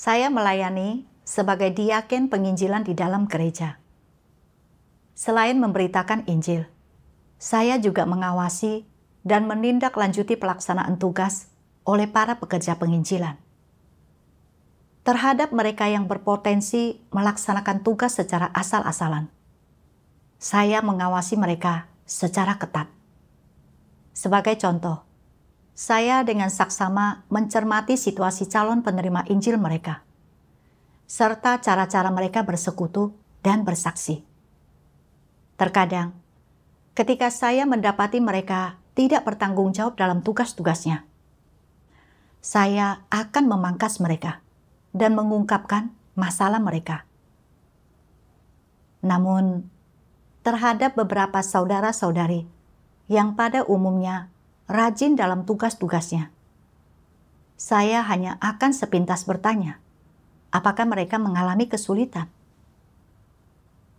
Saya melayani sebagai diaken penginjilan di dalam gereja. Selain memberitakan Injil, saya juga mengawasi dan menindaklanjuti pelaksanaan tugas oleh para pekerja penginjilan. Terhadap mereka yang berpotensi melaksanakan tugas secara asal-asalan, saya mengawasi mereka secara ketat. Sebagai contoh, saya dengan saksama mencermati situasi calon penerima Injil mereka, serta cara-cara mereka bersekutu dan bersaksi. Terkadang, ketika saya mendapati mereka tidak bertanggung jawab dalam tugas-tugasnya, saya akan memangkas mereka dan mengungkapkan masalah mereka. Namun, terhadap beberapa saudara-saudari yang pada umumnya rajin dalam tugas-tugasnya, saya hanya akan sepintas bertanya, apakah mereka mengalami kesulitan?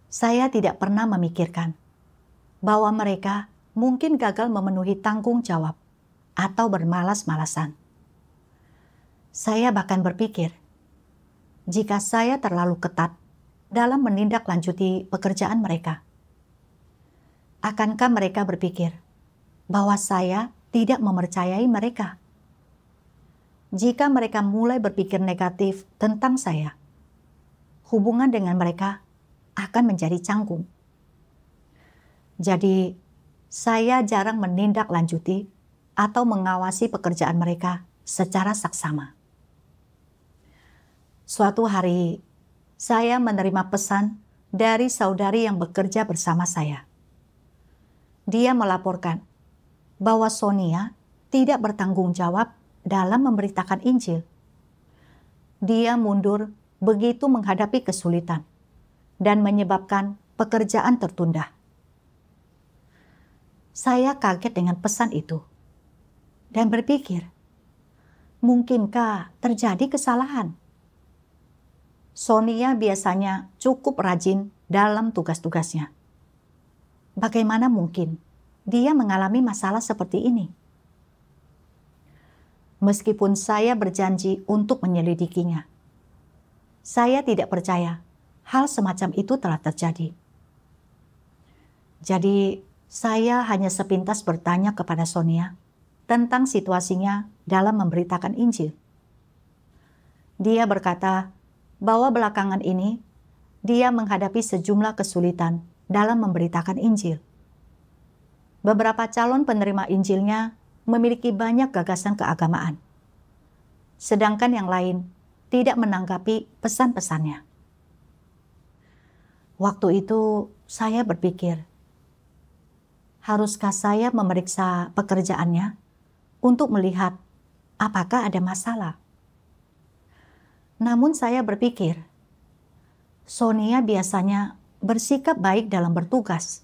Saya tidak pernah memikirkan bahwa mereka mungkin gagal memenuhi tanggung jawab atau bermalas-malasan. Saya bahkan berpikir, jika saya terlalu ketat dalam menindaklanjuti pekerjaan mereka, akankah mereka berpikir bahwa saya tidak mempercayai mereka? Jika mereka mulai berpikir negatif tentang saya, hubungan dengan mereka akan menjadi canggung. Jadi, saya jarang menindaklanjuti atau mengawasi pekerjaan mereka secara saksama. Suatu hari, saya menerima pesan dari saudari yang bekerja bersama saya. Dia melaporkan bahwa Sonia tidak bertanggung jawab dalam memberitakan Injil. Dia mundur begitu menghadapi kesulitan dan menyebabkan pekerjaan tertunda. Saya kaget dengan pesan itu dan berpikir, mungkinkah terjadi kesalahan? Sonia biasanya cukup rajin dalam tugas-tugasnya. Bagaimana mungkin dia mengalami masalah seperti ini? Meskipun saya berjanji untuk menyelidikinya, saya tidak percaya hal semacam itu telah terjadi. Jadi, saya hanya sepintas bertanya kepada Sonia tentang situasinya dalam memberitakan Injil. Dia berkata bahwa belakangan ini dia menghadapi sejumlah kesulitan dalam memberitakan Injil. Beberapa calon penerima Injilnya memiliki banyak gagasan keagamaan, sedangkan yang lain tidak menanggapi pesan-pesannya. Waktu itu saya berpikir, haruskah saya memeriksa pekerjaannya untuk melihat apakah ada masalah? Namun saya berpikir, Sonia biasanya bersikap baik dalam bertugas.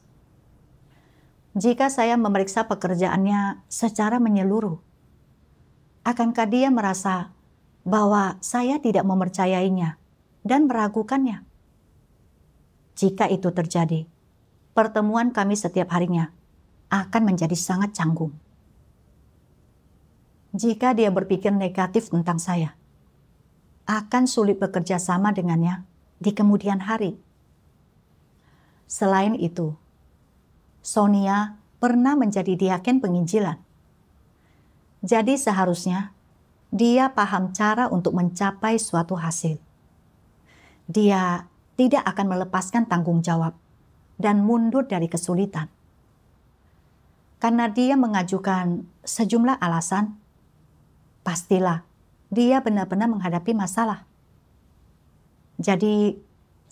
Jika saya memeriksa pekerjaannya secara menyeluruh, akankah dia merasa bahwa saya tidak mempercayainya dan meragukannya? Jika itu terjadi, pertemuan kami setiap harinya akan menjadi sangat canggung. Jika dia berpikir negatif tentang saya, akan sulit bekerja sama dengannya di kemudian hari. Selain itu, Sonia pernah menjadi diaken penginjilan. Jadi seharusnya dia paham cara untuk mencapai suatu hasil. Dia tidak akan melepaskan tanggung jawab dan mundur dari kesulitan. Karena dia mengajukan sejumlah alasan, pastilah dia benar-benar menghadapi masalah. Jadi,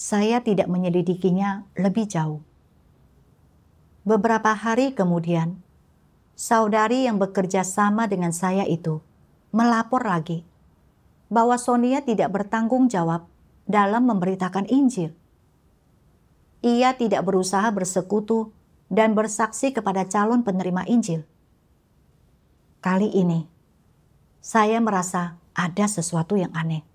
saya tidak menyelidikinya lebih jauh. Beberapa hari kemudian, saudari yang bekerja sama dengan saya itu melapor lagi bahwa Sonia tidak bertanggung jawab dalam memberitakan Injil. Ia tidak berusaha bersekutu dan bersaksi kepada calon penerima Injil. Kali ini, saya merasa ada sesuatu yang aneh.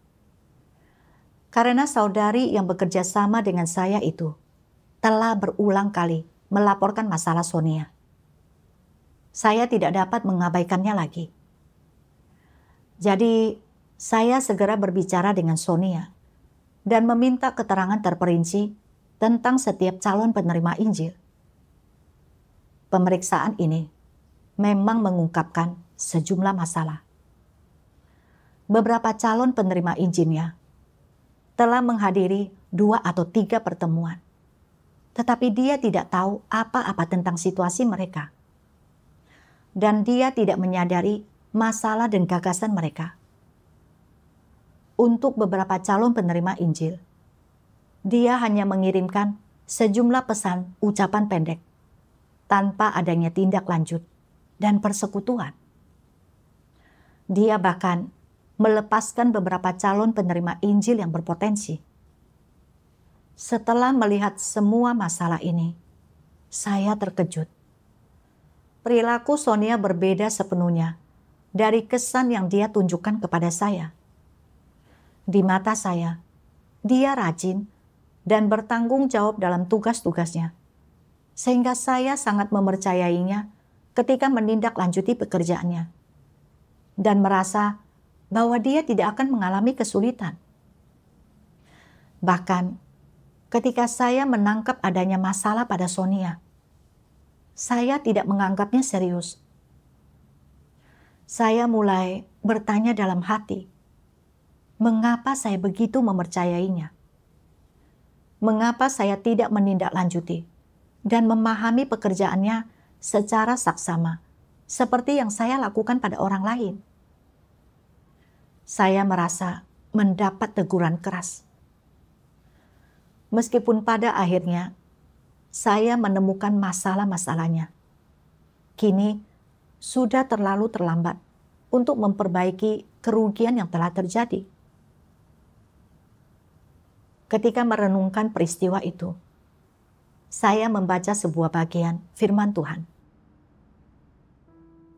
Karena saudari yang bekerja sama dengan saya itu telah berulang kali melaporkan masalah Sonia. Saya tidak dapat mengabaikannya lagi. Jadi, saya segera berbicara dengan Sonia dan meminta keterangan terperinci tentang setiap calon penerima Injil. Pemeriksaan ini memang mengungkapkan sejumlah masalah. Beberapa calon penerima Injilnya telah menghadiri 2 atau 3 pertemuan, tetapi dia tidak tahu apa-apa tentang situasi mereka. Dan dia tidak menyadari masalah dan gagasan mereka. Untuk beberapa calon penerima Injil, dia hanya mengirimkan sejumlah pesan ucapan pendek tanpa adanya tindak lanjut dan persekutuan. Dia bahkan melepaskan beberapa calon penerima Injil yang berpotensi. Setelah melihat semua masalah ini, saya terkejut. Perilaku Sonia berbeda sepenuhnya dari kesan yang dia tunjukkan kepada saya. Di mata saya, dia rajin dan bertanggung jawab dalam tugas-tugasnya, sehingga saya sangat mempercayainya ketika menindaklanjuti pekerjaannya dan merasa bahwa dia tidak akan mengalami kesulitan. Bahkan ketika saya menangkap adanya masalah pada Sonia, saya tidak menganggapnya serius. Saya mulai bertanya dalam hati, mengapa saya begitu mempercayainya? Mengapa saya tidak menindaklanjuti dan memahami pekerjaannya secara saksama, seperti yang saya lakukan pada orang lain? Saya merasa mendapat teguran keras. Meskipun pada akhirnya saya menemukan masalah-masalahnya, kini sudah terlalu terlambat untuk memperbaiki kerugian yang telah terjadi. Ketika merenungkan peristiwa itu, saya membaca sebuah bagian firman Tuhan.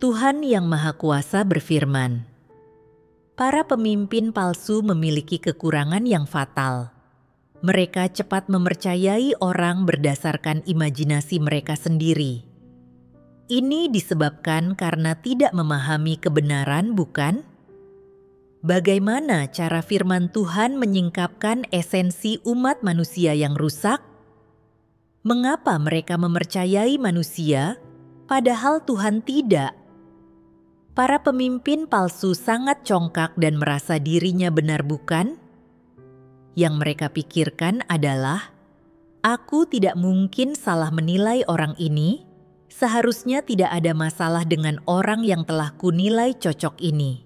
Tuhan Yang Maha Kuasa berfirman, "Para pemimpin palsu memiliki kekurangan yang fatal. Mereka cepat mempercayai orang berdasarkan imajinasi mereka sendiri. Ini disebabkan karena tidak memahami kebenaran, bukan? Bagaimana cara firman Tuhan menyingkapkan esensi umat manusia yang rusak? Mengapa mereka mempercayai manusia, padahal Tuhan tidak? Para pemimpin palsu sangat congkak dan merasa dirinya benar, bukan? Yang mereka pikirkan adalah, aku tidak mungkin salah menilai orang ini, seharusnya tidak ada masalah dengan orang yang telah kunilai cocok ini.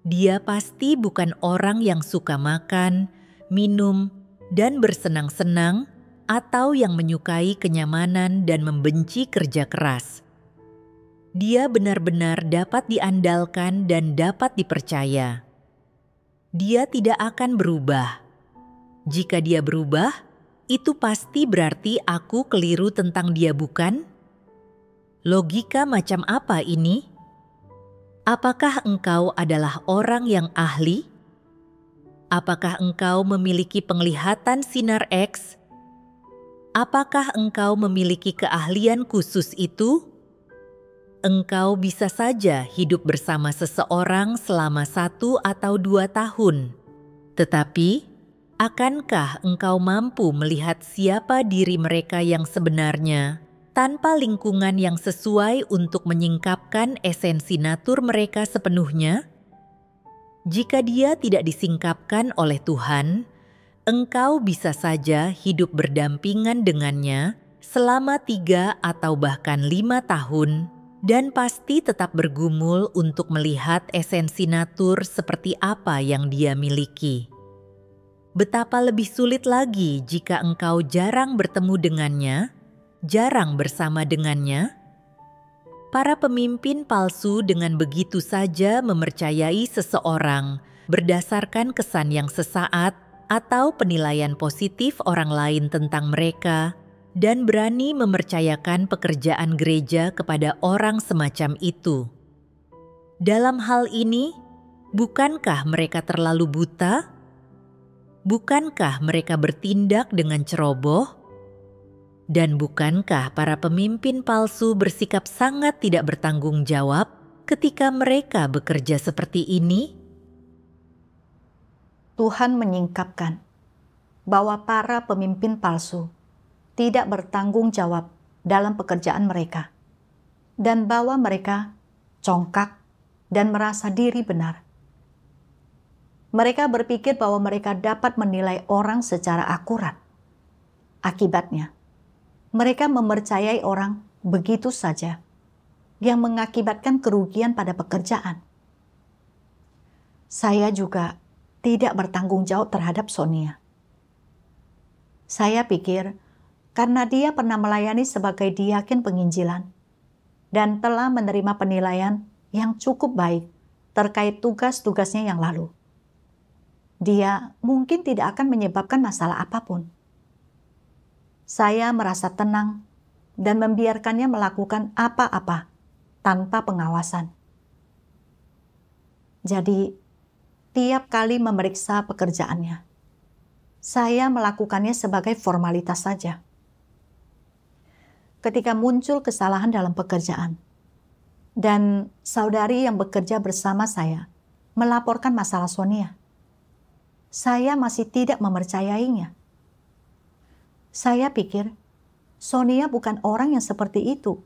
Dia pasti bukan orang yang suka makan, minum, dan bersenang-senang, atau yang menyukai kenyamanan dan membenci kerja keras. Dia benar-benar dapat diandalkan dan dapat dipercaya. Dia tidak akan berubah. Jika dia berubah, itu pasti berarti aku keliru tentang dia, bukan? Logika macam apa ini? Apakah engkau adalah orang yang ahli? Apakah engkau memiliki penglihatan sinar X? Apakah engkau memiliki keahlian khusus itu? Engkau bisa saja hidup bersama seseorang selama 1 atau 2 tahun. Tetapi, akankah engkau mampu melihat siapa diri mereka yang sebenarnya tanpa lingkungan yang sesuai untuk menyingkapkan esensi natur mereka sepenuhnya? Jika dia tidak disingkapkan oleh Tuhan, engkau bisa saja hidup berdampingan dengannya selama 3 atau bahkan 5 tahun dan pasti tetap bergumul untuk melihat esensi natur seperti apa yang dia miliki. Betapa lebih sulit lagi jika engkau jarang bertemu dengannya, jarang bersama dengannya. Para pemimpin palsu dengan begitu saja mempercayai seseorang berdasarkan kesan yang sesaat atau penilaian positif orang lain tentang mereka dan berani mempercayakan pekerjaan gereja kepada orang semacam itu. Dalam hal ini, bukankah mereka terlalu buta? Bukankah mereka bertindak dengan ceroboh? Dan bukankah para pemimpin palsu bersikap sangat tidak bertanggung jawab ketika mereka bekerja seperti ini? Tuhan menyingkapkan bahwa para pemimpin palsu tidak bertanggung jawab dalam pekerjaan mereka, dan bahwa mereka congkak dan merasa diri benar. Mereka berpikir bahwa mereka dapat menilai orang secara akurat. Akibatnya, mereka mempercayai orang begitu saja, yang mengakibatkan kerugian pada pekerjaan. Saya juga tidak bertanggung jawab terhadap Sonia. Saya pikir karena dia pernah melayani sebagai diaken penginjilan dan telah menerima penilaian yang cukup baik terkait tugas-tugasnya yang lalu, dia mungkin tidak akan menyebabkan masalah apapun. Saya merasa tenang dan membiarkannya melakukan apa-apa tanpa pengawasan. Jadi, tiap kali memeriksa pekerjaannya, saya melakukannya sebagai formalitas saja. Ketika muncul kesalahan dalam pekerjaan, dan saudari yang bekerja bersama saya melaporkan masalah Sonia, saya masih tidak mempercayainya. Saya pikir Sonia bukan orang yang seperti itu.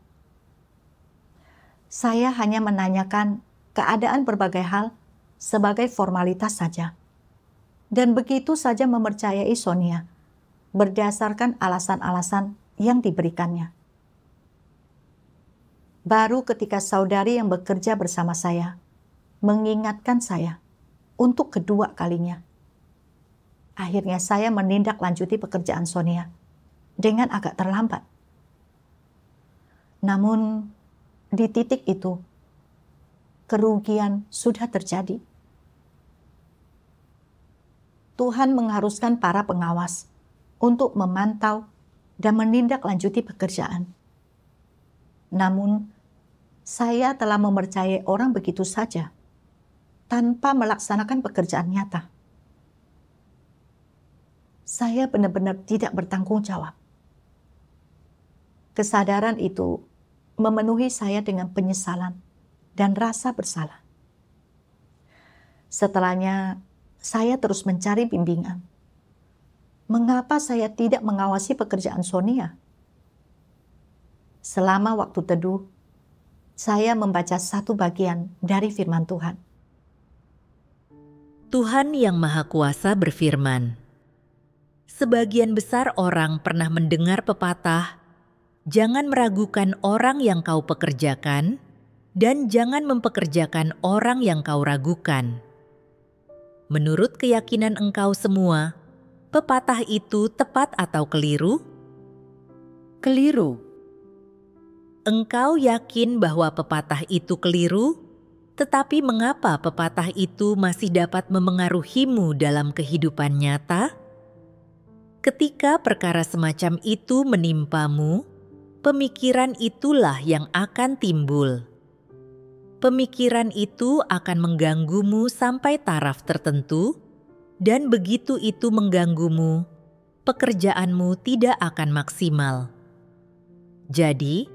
Saya hanya menanyakan keadaan berbagai hal sebagai formalitas saja, dan begitu saja mempercayai Sonia berdasarkan alasan-alasan yang diberikannya. Baru ketika saudari yang bekerja bersama saya mengingatkan saya untuk kedua kalinya, akhirnya saya menindaklanjuti pekerjaan Sonia dengan agak terlambat. Namun di titik itu, kerugian sudah terjadi. Tuhan mengharuskan para pengawas untuk memantau dan menindaklanjuti pekerjaan. Namun, saya telah mempercayai orang begitu saja, tanpa melaksanakan pekerjaan nyata. Saya benar-benar tidak bertanggung jawab. Kesadaran itu memenuhi saya dengan penyesalan dan rasa bersalah. Setelahnya, saya terus mencari bimbingan. Mengapa saya tidak mengawasi pekerjaan Sonia? Selama waktu teduh, saya membaca satu bagian dari firman Tuhan. Tuhan Yang Maha Kuasa berfirman, "Sebagian besar orang pernah mendengar pepatah, 'Jangan meragukan orang yang kau pekerjakan, dan jangan mempekerjakan orang yang kau ragukan.' Menurut keyakinan engkau semua, pepatah itu tepat atau keliru?" Keliru. Engkau yakin bahwa pepatah itu keliru, tetapi mengapa pepatah itu masih dapat memengaruhimu dalam kehidupan nyata? Ketika perkara semacam itu menimpamu, pemikiran itulah yang akan timbul. Pemikiran itu akan mengganggumu sampai taraf tertentu, dan begitu itu mengganggumu, pekerjaanmu tidak akan maksimal. Jadi,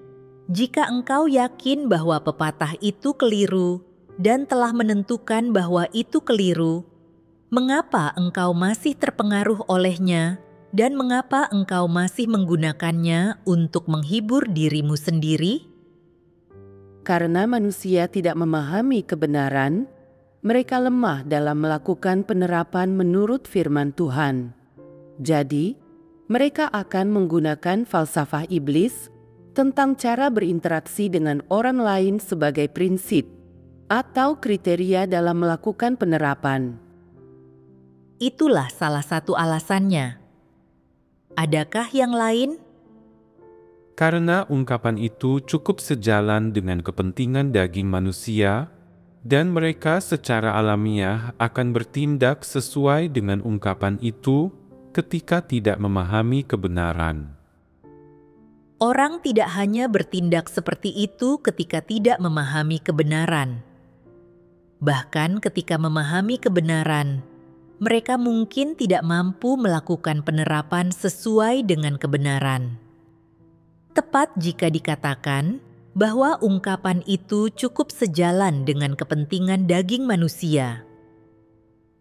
jika engkau yakin bahwa pepatah itu keliru dan telah menentukan bahwa itu keliru, mengapa engkau masih terpengaruh olehnya dan mengapa engkau masih menggunakannya untuk menghibur dirimu sendiri? Karena manusia tidak memahami kebenaran, mereka lemah dalam melakukan penerapan menurut firman Tuhan. Jadi, mereka akan menggunakan falsafah iblis tentang cara berinteraksi dengan orang lain sebagai prinsip atau kriteria dalam melakukan penerapan. Itulah salah satu alasannya. Adakah yang lain? Karena ungkapan itu cukup sejalan dengan kepentingan daging manusia, dan mereka secara alamiah akan bertindak sesuai dengan ungkapan itu ketika tidak memahami kebenaran. Orang tidak hanya bertindak seperti itu ketika tidak memahami kebenaran. Bahkan ketika memahami kebenaran, mereka mungkin tidak mampu melakukan penerapan sesuai dengan kebenaran. Tepat jika dikatakan bahwa ungkapan itu cukup sejalan dengan kepentingan daging manusia.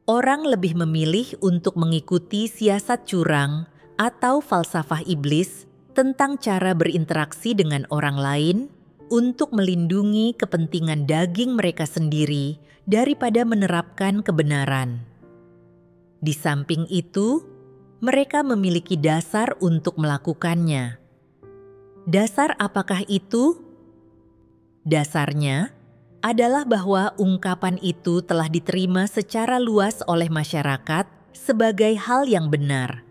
orang lebih memilih untuk mengikuti siasat curang atau falsafah iblis tentang cara berinteraksi dengan orang lain untuk melindungi kepentingan daging mereka sendiri daripada menerapkan kebenaran. Di samping itu, mereka memiliki dasar untuk melakukannya. Dasar apakah itu? Dasarnya adalah bahwa ungkapan itu telah diterima secara luas oleh masyarakat sebagai hal yang benar.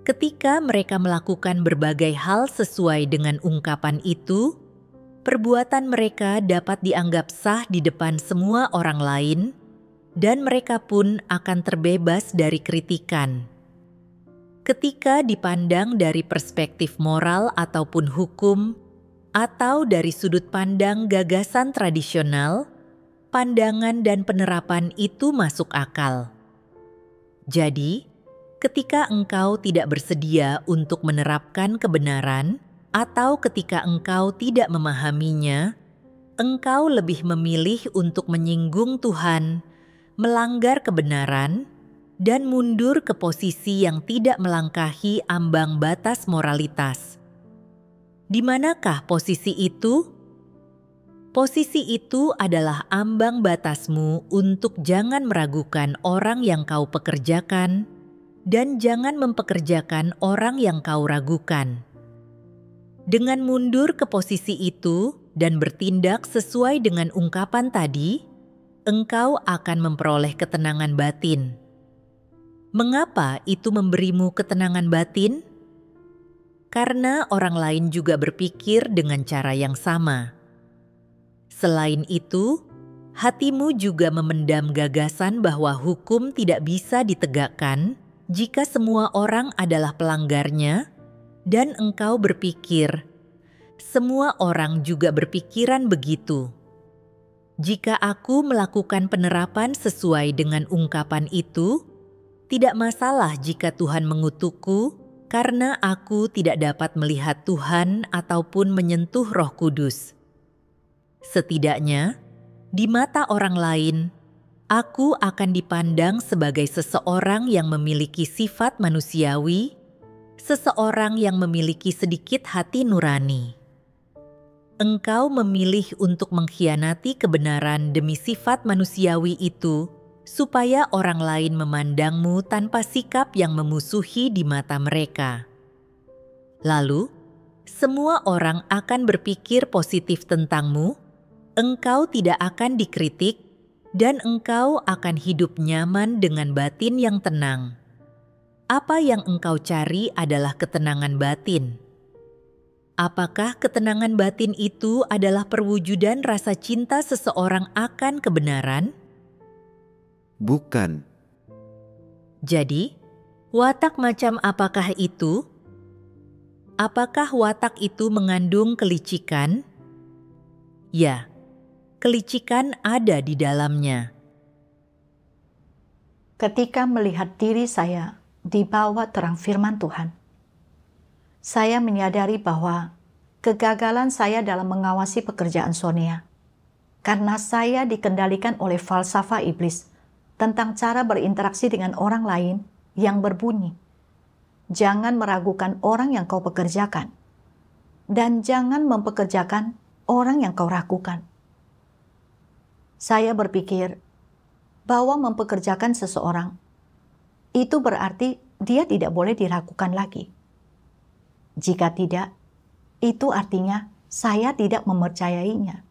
Ketika mereka melakukan berbagai hal sesuai dengan ungkapan itu, perbuatan mereka dapat dianggap sah di depan semua orang lain, dan mereka pun akan terbebas dari kritikan. Ketika dipandang dari perspektif moral ataupun hukum, atau dari sudut pandang gagasan tradisional, pandangan dan penerapan itu masuk akal. Jadi, ketika engkau tidak bersedia untuk menerapkan kebenaran, atau ketika engkau tidak memahaminya, engkau lebih memilih untuk menyinggung Tuhan, melanggar kebenaran, dan mundur ke posisi yang tidak melangkahi ambang batas moralitas. Di manakah posisi itu? Posisi itu adalah ambang batasmu untuk jangan meragukan orang yang kau pekerjakan dan jangan mempekerjakan orang yang kau ragukan. Dengan mundur ke posisi itu dan bertindak sesuai dengan ungkapan tadi, engkau akan memperoleh ketenangan batin. Mengapa itu memberimu ketenangan batin? Karena orang lain juga berpikir dengan cara yang sama. Selain itu, hatimu juga memendam gagasan bahwa hukum tidak bisa ditegakkan jika semua orang adalah pelanggarnya, dan engkau berpikir, semua orang juga berpikiran begitu. Jika aku melakukan penerapan sesuai dengan ungkapan itu, tidak masalah jika Tuhan mengutukku, karena aku tidak dapat melihat Tuhan ataupun menyentuh Roh Kudus. Setidaknya, di mata orang lain, aku akan dipandang sebagai seseorang yang memiliki sifat manusiawi, seseorang yang memiliki sedikit hati nurani. Engkau memilih untuk mengkhianati kebenaran demi sifat manusiawi itu, supaya orang lain memandangmu tanpa sikap yang memusuhi di mata mereka. Lalu, semua orang akan berpikir positif tentangmu, engkau tidak akan dikritik, dan engkau akan hidup nyaman dengan batin yang tenang. Apa yang engkau cari adalah ketenangan batin. Apakah ketenangan batin itu adalah perwujudan rasa cinta seseorang akan kebenaran? Bukan. Jadi, watak macam apakah itu? Apakah watak itu mengandung kelicikan? Ya, kelicikan ada di dalamnya. Ketika melihat diri saya di bawah terang firman Tuhan, saya menyadari bahwa kegagalan saya dalam mengawasi pekerjaan Sonia, karena saya dikendalikan oleh falsafah iblis tentang cara berinteraksi dengan orang lain yang berbunyi, jangan meragukan orang yang kau pekerjakan, dan jangan mempekerjakan orang yang kau ragukan. Saya berpikir bahwa mempekerjakan seseorang itu berarti dia tidak boleh diragukan lagi. Jika tidak, itu artinya saya tidak mempercayainya.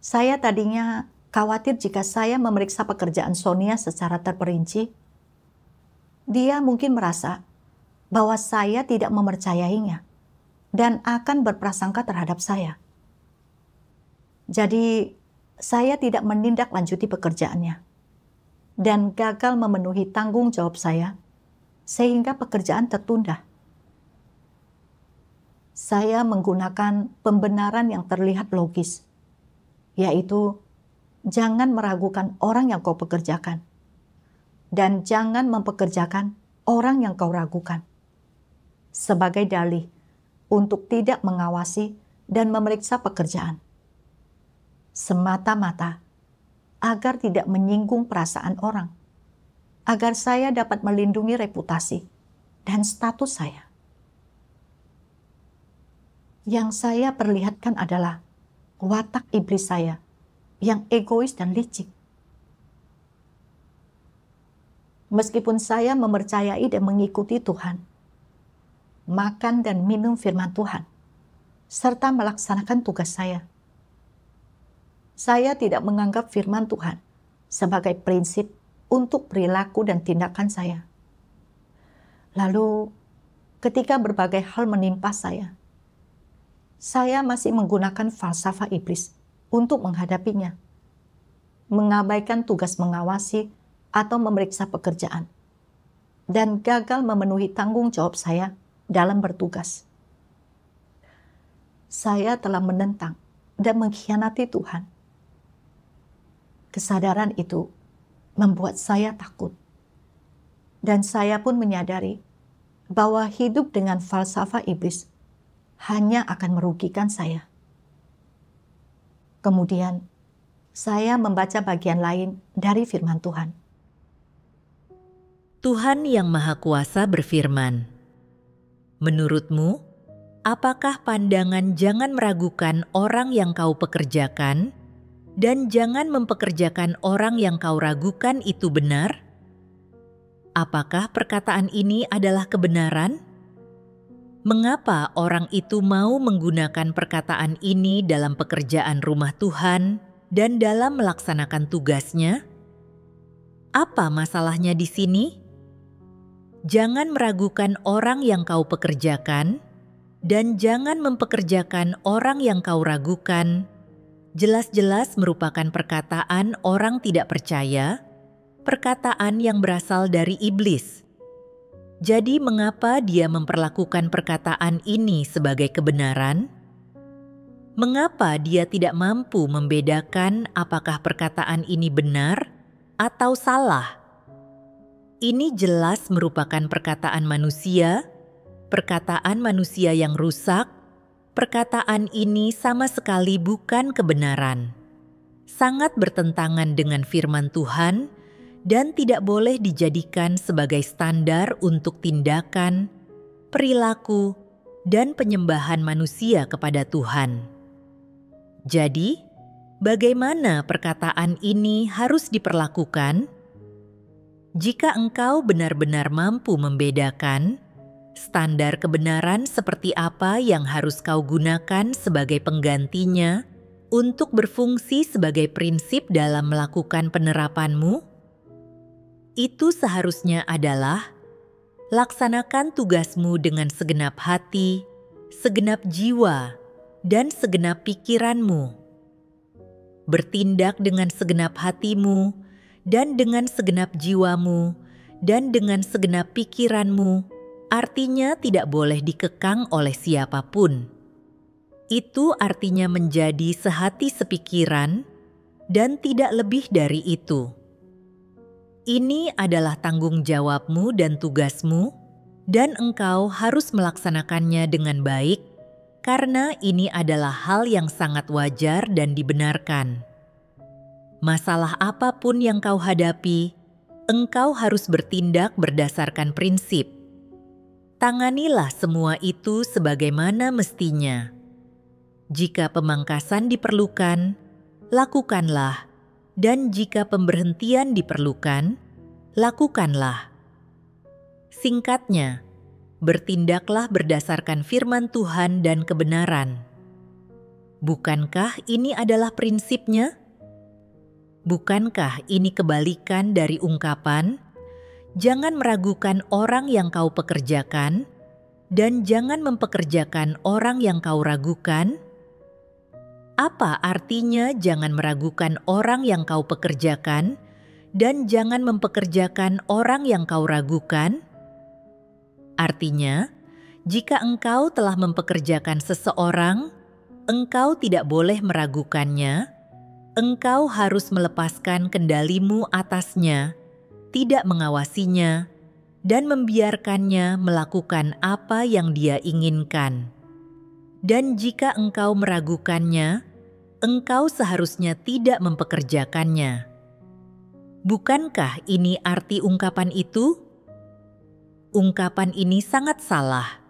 Saya tadinya khawatir jika saya memeriksa pekerjaan Sonia secara terperinci, dia mungkin merasa bahwa saya tidak mempercayainya dan akan berprasangka terhadap saya. Jadi, saya tidak menindaklanjuti pekerjaannya dan gagal memenuhi tanggung jawab saya sehingga pekerjaan tertunda. Saya menggunakan pembenaran yang terlihat logis, yaitu jangan meragukan orang yang kau pekerjakan, dan jangan mempekerjakan orang yang kau ragukan, sebagai dalih untuk tidak mengawasi dan memeriksa pekerjaan. Semata-mata agar tidak menyinggung perasaan orang, agar saya dapat melindungi reputasi dan status saya. Yang saya perlihatkan adalah watak iblis saya yang egois dan licik. Meskipun saya mempercayai dan mengikuti Tuhan, makan dan minum firman Tuhan, serta melaksanakan tugas saya tidak menganggap firman Tuhan sebagai prinsip untuk perilaku dan tindakan saya. Lalu, ketika berbagai hal menimpa saya masih menggunakan falsafah iblis untuk menghadapinya, mengabaikan tugas mengawasi atau memeriksa pekerjaan, dan gagal memenuhi tanggung jawab saya dalam bertugas. Saya telah menentang dan mengkhianati Tuhan. Kesadaran itu membuat saya takut. Dan saya pun menyadari bahwa hidup dengan falsafah iblis hanya akan merugikan saya. Kemudian, saya membaca bagian lain dari firman Tuhan. Tuhan Yang Maha Kuasa berfirman, "Menurutmu, apakah pandangan jangan meragukan orang yang kau pekerjakan, dan jangan mempekerjakan orang yang kau ragukan itu benar? Apakah perkataan ini adalah kebenaran? Mengapa orang itu mau menggunakan perkataan ini dalam pekerjaan rumah Tuhan dan dalam melaksanakan tugasnya? Apa masalahnya di sini? Jangan meragukan orang yang kau pekerjakan, dan jangan mempekerjakan orang yang kau ragukan. Jelas-jelas merupakan perkataan orang tidak percaya, perkataan yang berasal dari iblis. Jadi mengapa dia memperlakukan perkataan ini sebagai kebenaran? Mengapa dia tidak mampu membedakan apakah perkataan ini benar atau salah? Ini jelas merupakan perkataan manusia yang rusak. Perkataan ini sama sekali bukan kebenaran. Sangat bertentangan dengan firman Tuhan dan tidak boleh dijadikan sebagai standar untuk tindakan, perilaku, dan penyembahan manusia kepada Tuhan. Jadi, bagaimana perkataan ini harus diperlakukan? Jika engkau benar-benar mampu membedakan standar kebenaran seperti apa yang harus kau gunakan sebagai penggantinya untuk berfungsi sebagai prinsip dalam melakukan penerapanmu, itu seharusnya adalah laksanakan tugasmu dengan segenap hati, segenap jiwa, dan segenap pikiranmu. Bertindak dengan segenap hatimu, dan dengan segenap jiwamu, dan dengan segenap pikiranmu, artinya tidak boleh dikekang oleh siapapun. Itu artinya menjadi sehati sepikiran, dan tidak lebih dari itu. Ini adalah tanggung jawabmu dan tugasmu, dan engkau harus melaksanakannya dengan baik, karena ini adalah hal yang sangat wajar dan dibenarkan. Masalah apapun yang kau hadapi, engkau harus bertindak berdasarkan prinsip. Tanganilah semua itu sebagaimana mestinya. Jika pemangkasan diperlukan, lakukanlah. Dan jika pemberhentian diperlukan, lakukanlah. Singkatnya, bertindaklah berdasarkan firman Tuhan dan kebenaran. Bukankah ini adalah prinsipnya? Bukankah ini kebalikan dari ungkapan, "Jangan meragukan orang yang kau pekerjakan, dan jangan mempekerjakan orang yang kau ragukan"? Apa artinya jangan meragukan orang yang kau pekerjakan dan jangan mempekerjakan orang yang kau ragukan? Artinya, jika engkau telah mempekerjakan seseorang, engkau tidak boleh meragukannya, engkau harus melepaskan kendalimu atasnya, tidak mengawasinya, dan membiarkannya melakukan apa yang dia inginkan. Dan jika engkau meragukannya, engkau seharusnya tidak mempekerjakannya. Bukankah ini arti ungkapan itu? Ungkapan ini sangat salah.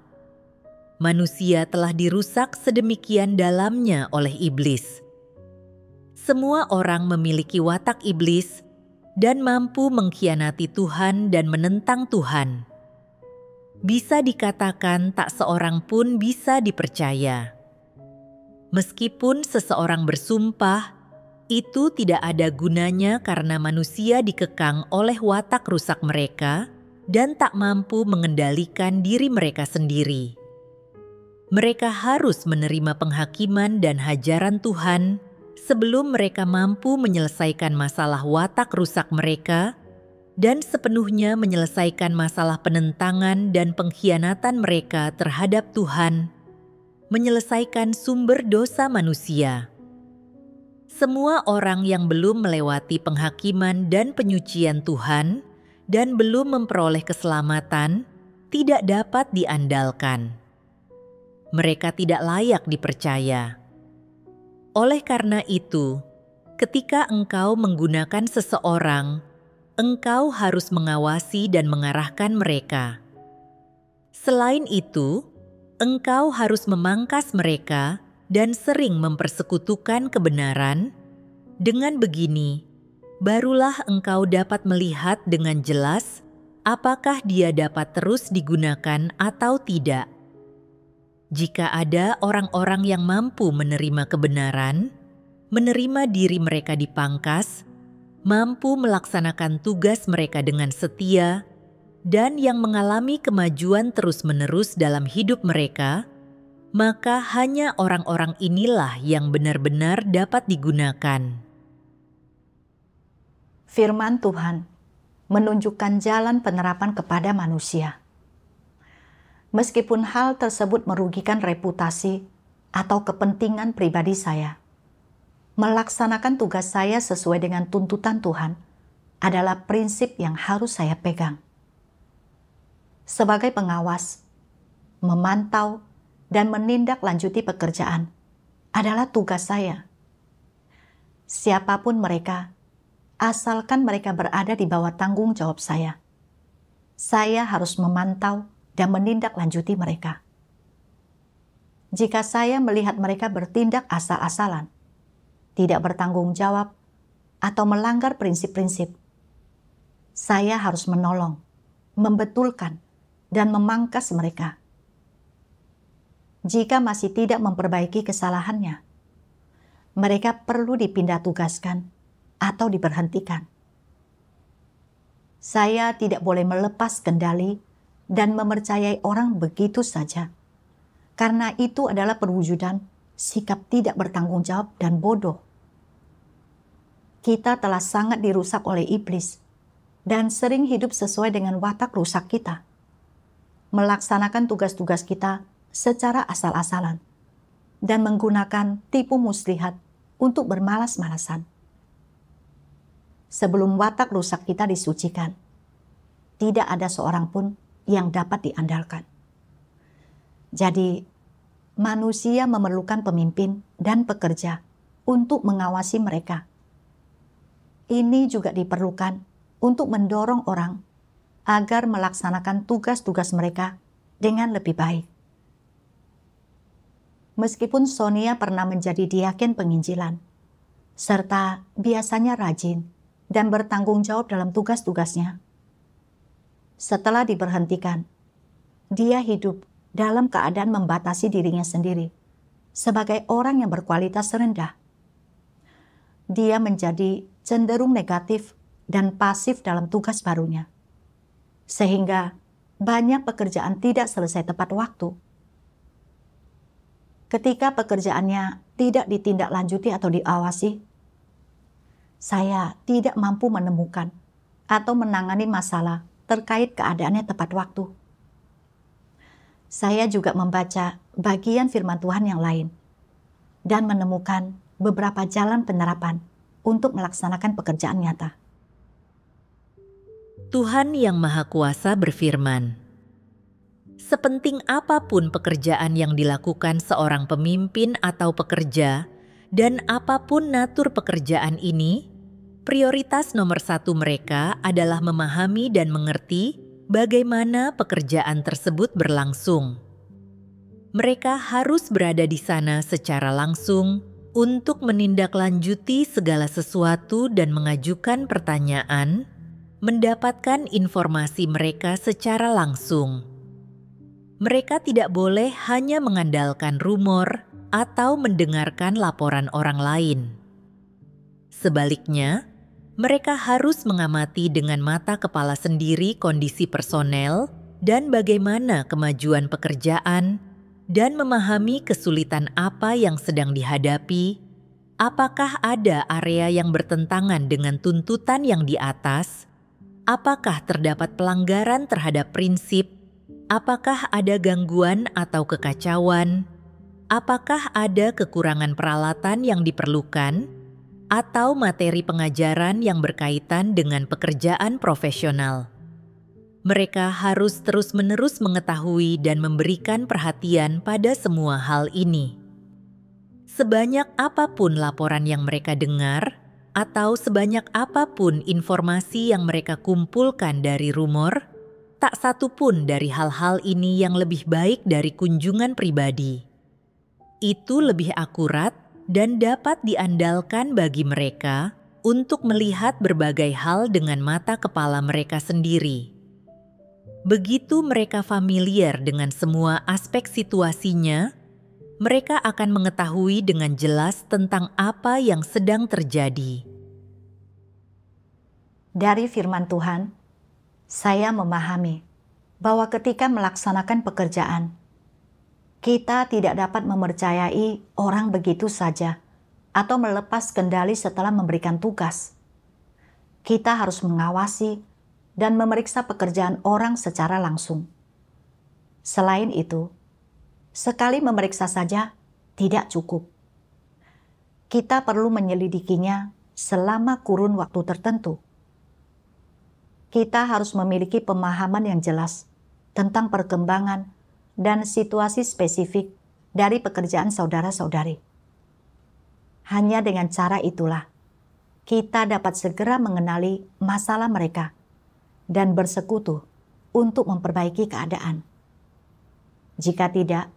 Manusia telah dirusak sedemikian dalamnya oleh iblis. Semua orang memiliki watak iblis dan mampu mengkhianati Tuhan dan menentang Tuhan. Bisa dikatakan tak seorang pun bisa dipercaya. Meskipun seseorang bersumpah, itu tidak ada gunanya karena manusia dikekang oleh watak rusak mereka dan tak mampu mengendalikan diri mereka sendiri. Mereka harus menerima penghakiman dan hajaran Tuhan sebelum mereka mampu menyelesaikan masalah watak rusak mereka dan sepenuhnya menyelesaikan masalah penentangan dan pengkhianatan mereka terhadap Tuhan, menyelesaikan sumber dosa manusia. Semua orang yang belum melewati penghakiman dan penyucian Tuhan dan belum memperoleh keselamatan tidak dapat diandalkan. Mereka tidak layak dipercaya. Oleh karena itu, ketika engkau menggunakan seseorang, engkau harus mengawasi dan mengarahkan mereka. Selain itu, engkau harus memangkas mereka dan sering mempersekutukan kebenaran. Dengan begini, barulah engkau dapat melihat dengan jelas apakah dia dapat terus digunakan atau tidak. Jika ada orang-orang yang mampu menerima kebenaran, menerima diri mereka dipangkas, mampu melaksanakan tugas mereka dengan setia, dan yang mengalami kemajuan terus-menerus dalam hidup mereka, maka hanya orang-orang inilah yang benar-benar dapat digunakan. Firman Tuhan menunjukkan jalan penerapan kepada manusia. Meskipun hal tersebut merugikan reputasi atau kepentingan pribadi saya, melaksanakan tugas saya sesuai dengan tuntutan Tuhan adalah prinsip yang harus saya pegang. Sebagai pengawas, memantau, dan menindaklanjuti pekerjaan adalah tugas saya. Siapapun mereka, asalkan mereka berada di bawah tanggung jawab saya harus memantau dan menindaklanjuti mereka. Jika saya melihat mereka bertindak asal-asalan, tidak bertanggung jawab, atau melanggar prinsip-prinsip, saya harus menolong, membetulkan, dan memangkas mereka. Jika masih tidak memperbaiki kesalahannya, mereka perlu dipindah tugaskan atau diberhentikan. Saya tidak boleh melepas kendali dan mempercayai orang begitu saja, karena itu adalah perwujudan sikap tidak bertanggung jawab dan bodoh. Kita telah sangat dirusak oleh iblis dan sering hidup sesuai dengan watak rusak kita, melaksanakan tugas-tugas kita secara asal-asalan, dan menggunakan tipu muslihat untuk bermalas-malasan. Sebelum watak rusak kita disucikan, tidak ada seorang pun yang dapat diandalkan. Jadi, manusia memerlukan pemimpin dan pekerja untuk mengawasi mereka. Ini juga diperlukan untuk mendorong orang agar melaksanakan tugas-tugas mereka dengan lebih baik. Meskipun Sonia pernah menjadi diaken penginjilan, serta biasanya rajin dan bertanggung jawab dalam tugas-tugasnya, setelah diberhentikan, dia hidup dalam keadaan membatasi dirinya sendiri sebagai orang yang berkualitas rendah. Dia menjadi cenderung negatif dan pasif dalam tugas barunya, sehingga banyak pekerjaan tidak selesai tepat waktu. Ketika pekerjaannya tidak ditindaklanjuti atau diawasi, saya tidak mampu menemukan atau menangani masalah terkait keadaannya tepat waktu. Saya juga membaca bagian firman Tuhan yang lain dan menemukan beberapa jalan penerapan untuk melaksanakan pekerjaan nyata. Tuhan Yang Maha Kuasa berfirman, "Sepenting apapun pekerjaan yang dilakukan seorang pemimpin atau pekerja, dan apapun natur pekerjaan ini, Prioritas nomor satu mereka adalah memahami dan mengerti bagaimana pekerjaan tersebut berlangsung. Mereka harus berada di sana secara langsung untuk menindaklanjuti segala sesuatu dan mengajukan pertanyaan, mendapatkan informasi mereka secara langsung. Mereka tidak boleh hanya mengandalkan rumor atau mendengarkan laporan orang lain. Sebaliknya, mereka harus mengamati dengan mata kepala sendiri kondisi personel dan bagaimana kemajuan pekerjaan, dan memahami kesulitan apa yang sedang dihadapi, apakah ada area yang bertentangan dengan tuntutan yang di atas, apakah terdapat pelanggaran terhadap prinsip, apakah ada gangguan atau kekacauan, apakah ada kekurangan peralatan yang diperlukan, atau materi pengajaran yang berkaitan dengan pekerjaan profesional. Mereka harus terus-menerus mengetahui dan memberikan perhatian pada semua hal ini. Sebanyak apapun laporan yang mereka dengar, atau sebanyak apapun informasi yang mereka kumpulkan dari rumor, tak satu pun dari hal-hal ini yang lebih baik dari kunjungan pribadi. Itu lebih akurat dan dapat diandalkan bagi mereka untuk melihat berbagai hal dengan mata kepala mereka sendiri. Begitu mereka familiar dengan semua aspek situasinya, mereka akan mengetahui dengan jelas tentang apa yang sedang terjadi. Dari firman Tuhan, saya memahami bahwa ketika melaksanakan pekerjaan, kita tidak dapat mempercayai orang begitu saja atau melepas kendali setelah memberikan tugas. Kita harus mengawasi dan memeriksa pekerjaan orang secara langsung. Selain itu, sekali memeriksa saja tidak cukup. Kita perlu menyelidikinya selama kurun waktu tertentu. Kita harus memiliki pemahaman yang jelas tentang perkembangan dan situasi spesifik dari pekerjaan saudara-saudari. Hanya dengan cara itulah kita dapat segera mengenali masalah mereka dan bersekutu untuk memperbaiki keadaan. Jika tidak,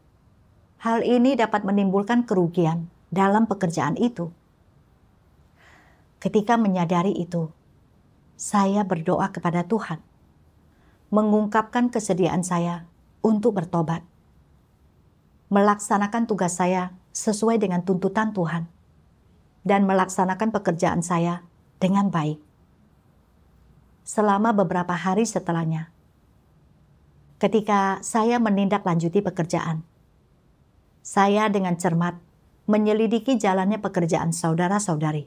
hal ini dapat menimbulkan kerugian dalam pekerjaan itu. Ketika menyadari itu, saya berdoa kepada Tuhan, mengungkapkan kesediaan saya untuk bertobat, melaksanakan tugas saya sesuai dengan tuntutan Tuhan, dan melaksanakan pekerjaan saya dengan baik. Selama beberapa hari setelahnya, ketika saya menindaklanjuti pekerjaan, saya dengan cermat menyelidiki jalannya pekerjaan saudara-saudari,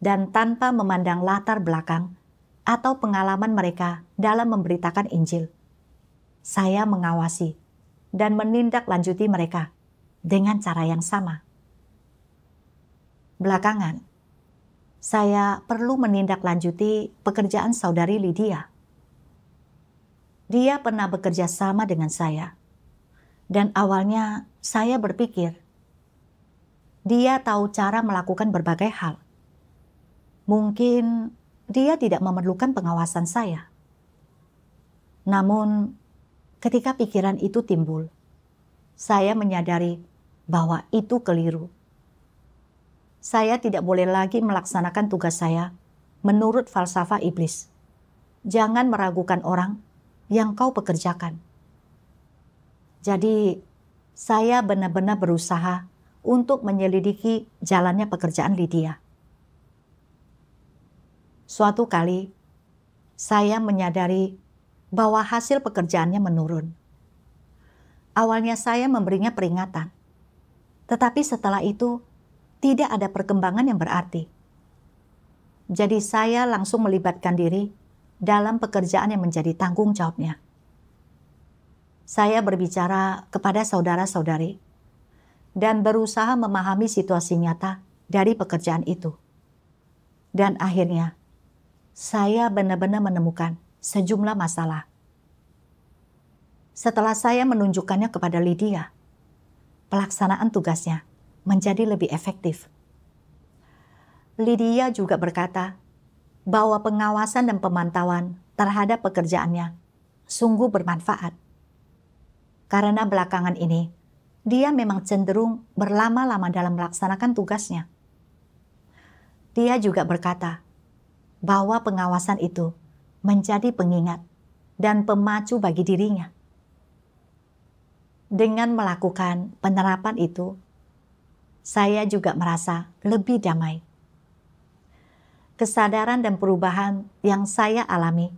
dan tanpa memandang latar belakang atau pengalaman mereka dalam memberitakan Injil, saya mengawasi dan menindaklanjuti mereka dengan cara yang sama. Belakangan, saya perlu menindaklanjuti pekerjaan saudari Lydia. Dia pernah bekerja sama dengan saya, dan awalnya saya berpikir, dia tahu cara melakukan berbagai hal. Mungkin dia tidak memerlukan pengawasan saya. Namun, ketika pikiran itu timbul, saya menyadari bahwa itu keliru. Saya tidak boleh lagi melaksanakan tugas saya menurut falsafah iblis. Jangan meragukan orang yang kau pekerjakan. Jadi, saya benar-benar berusaha untuk menyelidiki jalannya pekerjaan Lydia. Suatu kali, saya menyadari bahwa hasil pekerjaannya menurun. Awalnya saya memberinya peringatan, tetapi setelah itu tidak ada perkembangan yang berarti. Jadi saya langsung melibatkan diri dalam pekerjaan yang menjadi tanggung jawabnya. Saya berbicara kepada saudara-saudari dan berusaha memahami situasi nyata dari pekerjaan itu. Dan akhirnya, saya benar-benar menemukan sejumlah masalah. Setelah saya menunjukkannya kepada Lydia, pelaksanaan tugasnya menjadi lebih efektif. Lydia juga berkata bahwa pengawasan dan pemantauan terhadap pekerjaannya sungguh bermanfaat. Karena belakangan ini, dia memang cenderung berlama-lama dalam melaksanakan tugasnya. Dia juga berkata bahwa pengawasan itu menjadi pengingat dan pemacu bagi dirinya. Dengan melakukan penerapan itu, saya juga merasa lebih damai. Kesadaran dan perubahan yang saya alami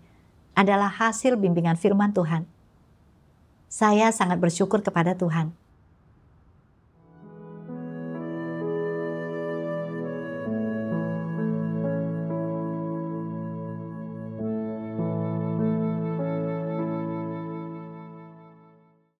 adalah hasil bimbingan firman Tuhan. Saya sangat bersyukur kepada Tuhan